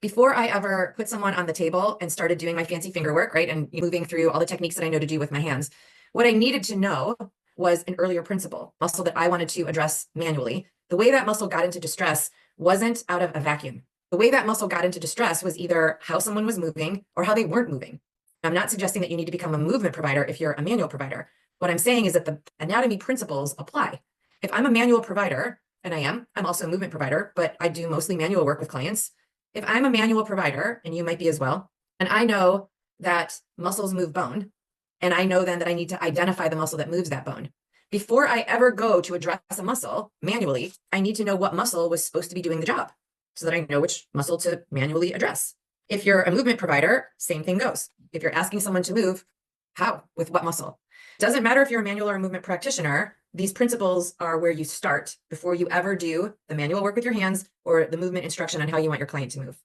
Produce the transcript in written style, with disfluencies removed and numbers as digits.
Before I ever put someone on the table and started doing my fancy finger work, right, and moving through all the techniques that I know to do with my hands, what I needed to know was an earlier principle, muscle that I wanted to address manually. The way that muscle got into distress wasn't out of a vacuum. The way that muscle got into distress was either how someone was moving or how they weren't moving. I'm not suggesting that you need to become a movement provider if you're a manual provider. What I'm saying is that the anatomy principles apply. If I'm a manual provider, and I'm also a movement provider, but I do mostly manual work with clients. If I'm a manual provider, and you might be as well, and I know that muscles move bone, and I know then that I need to identify the muscle that moves that bone. Before I ever go to address a muscle manually, I need to know what muscle was supposed to be doing the job so that I know which muscle to manually address. If you're a movement provider, same thing goes. If you're asking someone to move, how? With what muscle? Doesn't matter if you're a manual or a movement practitioner, these principles are where you start before you ever do the manual work with your hands or the movement instruction on how you want your client to move.